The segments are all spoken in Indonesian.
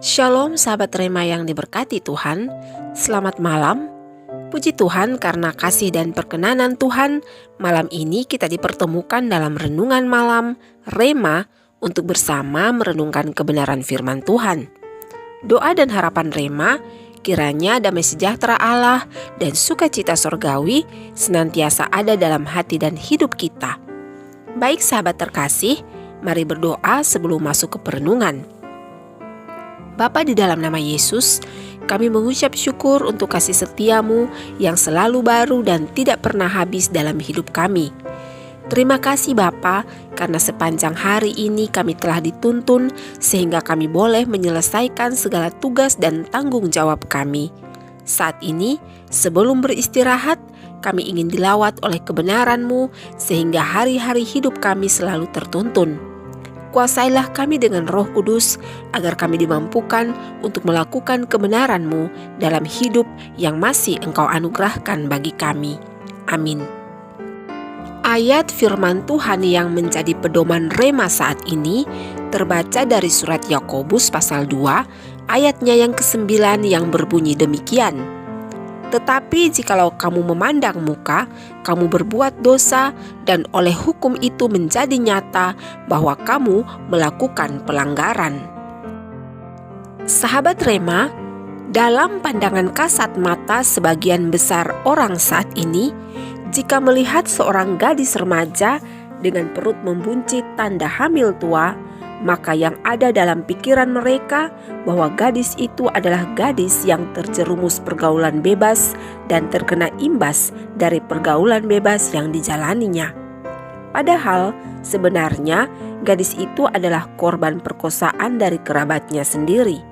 Shalom sahabat Rema yang diberkati Tuhan, selamat malam. Puji Tuhan karena kasih dan perkenanan Tuhan, malam ini kita dipertemukan dalam renungan malam Rema untuk bersama merenungkan kebenaran firman Tuhan. Doa dan harapan Rema, kiranya damai sejahtera Allah dan sukacita sorgawi senantiasa ada dalam hati dan hidup kita. Baik sahabat terkasih, mari berdoa sebelum masuk ke perenungan. Bapa di dalam nama Yesus, kami mengucap syukur untuk kasih setiamu yang selalu baru dan tidak pernah habis dalam hidup kami. Terima kasih Bapa, karena sepanjang hari ini kami telah dituntun sehingga kami boleh menyelesaikan segala tugas dan tanggung jawab kami. Saat ini, sebelum beristirahat, kami ingin dilawat oleh kebenaran-Mu sehingga hari-hari hidup kami selalu tertuntun. Kuasailah kami dengan Roh Kudus agar kami dimampukan untuk melakukan kebenaran-Mu dalam hidup yang masih Engkau anugerahkan bagi kami. Amin. Ayat firman Tuhan yang menjadi pedoman Rema saat ini terbaca dari surat Yakobus pasal 2 ayatnya yang ke-9 yang berbunyi demikian. Tetapi jikalau kamu memandang muka, kamu berbuat dosa dan oleh hukum itu menjadi nyata bahwa kamu melakukan pelanggaran. Sahabat Rema, dalam pandangan kasat mata sebagian besar orang saat ini, jika melihat seorang gadis remaja dengan perut membuncit tanda hamil tua, maka yang ada dalam pikiran mereka bahwa gadis itu adalah gadis yang terjerumus pergaulan bebas dan terkena imbas dari pergaulan bebas yang dijalaninya. Padahal sebenarnya gadis itu adalah korban perkosaan dari kerabatnya sendiri.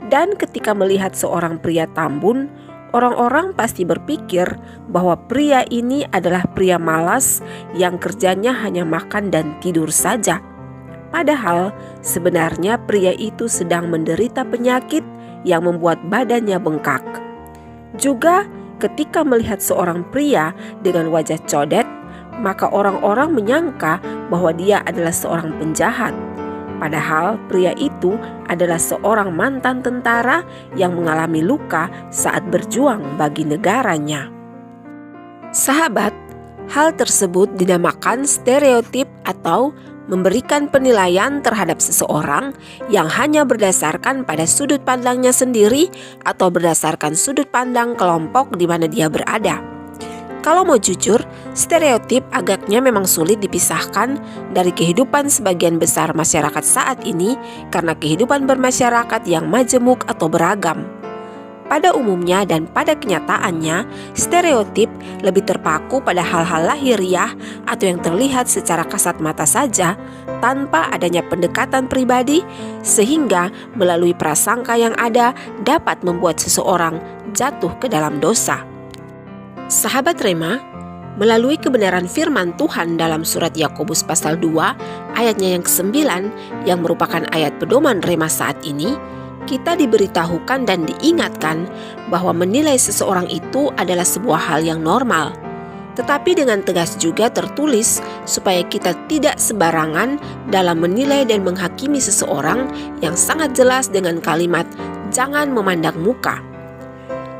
Dan ketika melihat seorang pria tambun, orang-orang pasti berpikir bahwa pria ini adalah pria malas yang kerjanya hanya makan dan tidur saja. Padahal sebenarnya pria itu sedang menderita penyakit yang membuat badannya bengkak. Juga ketika melihat seorang pria dengan wajah codet, maka orang-orang menyangka bahwa dia adalah seorang penjahat. Padahal pria itu adalah seorang mantan tentara yang mengalami luka saat berjuang bagi negaranya. Sahabat, hal tersebut dinamakan stereotip atau memberikan penilaian terhadap seseorang yang hanya berdasarkan pada sudut pandangnya sendiri atau berdasarkan sudut pandang kelompok di mana dia berada. Kalau mau jujur, stereotip agaknya memang sulit dipisahkan dari kehidupan sebagian besar masyarakat saat ini karena kehidupan bermasyarakat yang majemuk atau beragam. Pada umumnya dan pada kenyataannya, stereotip lebih terpaku pada hal-hal lahiriah atau yang terlihat secara kasat mata saja tanpa adanya pendekatan pribadi, sehingga melalui prasangka yang ada dapat membuat seseorang jatuh ke dalam dosa. Sahabat Rema, melalui kebenaran firman Tuhan dalam surat Yakobus pasal 2 ayatnya yang ke-9 yang merupakan ayat pedoman Rema saat ini, kita diberitahukan dan diingatkan bahwa menilai seseorang itu adalah sebuah hal yang normal. Tetapi dengan tegas juga tertulis supaya kita tidak sembarangan dalam menilai dan menghakimi seseorang yang sangat jelas dengan kalimat jangan memandang muka.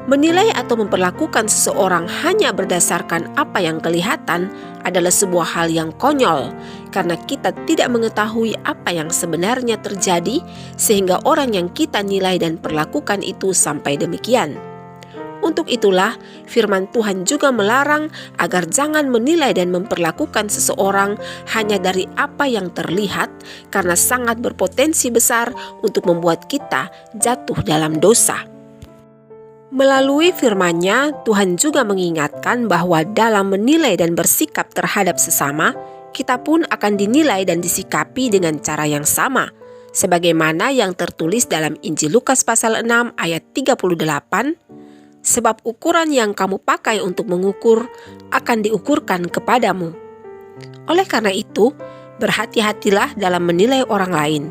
Menilai atau memperlakukan seseorang hanya berdasarkan apa yang kelihatan adalah sebuah hal yang konyol karena kita tidak mengetahui apa yang sebenarnya terjadi sehingga orang yang kita nilai dan perlakukan itu sampai demikian. Untuk itulah firman Tuhan juga melarang agar jangan menilai dan memperlakukan seseorang hanya dari apa yang terlihat karena sangat berpotensi besar untuk membuat kita jatuh dalam dosa. Melalui firman-Nya, Tuhan juga mengingatkan bahwa dalam menilai dan bersikap terhadap sesama, kita pun akan dinilai dan disikapi dengan cara yang sama, sebagaimana yang tertulis dalam Injil Lukas pasal 6 ayat 38, sebab ukuran yang kamu pakai untuk mengukur akan diukurkan kepadamu. Oleh karena itu, berhati-hatilah dalam menilai orang lain,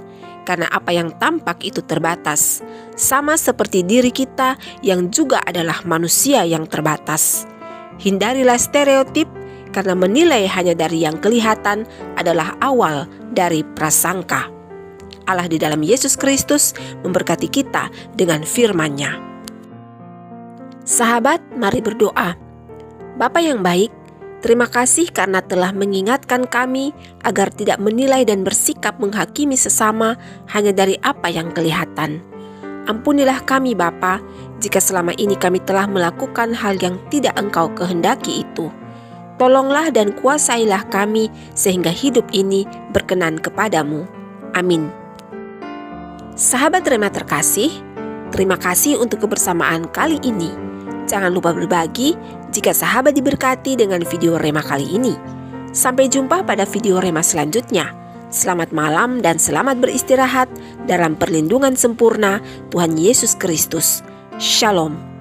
karena apa yang tampak itu terbatas, sama seperti diri kita yang juga adalah manusia yang terbatas. Hindarilah stereotip karena menilai hanya dari yang kelihatan adalah awal dari prasangka. Allah di dalam Yesus Kristus memberkati kita dengan firman-Nya. Sahabat, mari berdoa. Bapa yang baik, terima kasih karena telah mengingatkan kami agar tidak menilai dan bersikap menghakimi sesama hanya dari apa yang kelihatan. Ampunilah kami Bapa, jika selama ini kami telah melakukan hal yang tidak Engkau kehendaki itu. Tolonglah dan kuasailah kami sehingga hidup ini berkenan kepadamu. Amin. Sahabat Rema terkasih, terima kasih untuk kebersamaan kali ini. Jangan lupa berbagi jika sahabat diberkati dengan video Rema kali ini. Sampai jumpa pada video Rema selanjutnya. Selamat malam dan selamat beristirahat dalam perlindungan sempurna Tuhan Yesus Kristus. Shalom.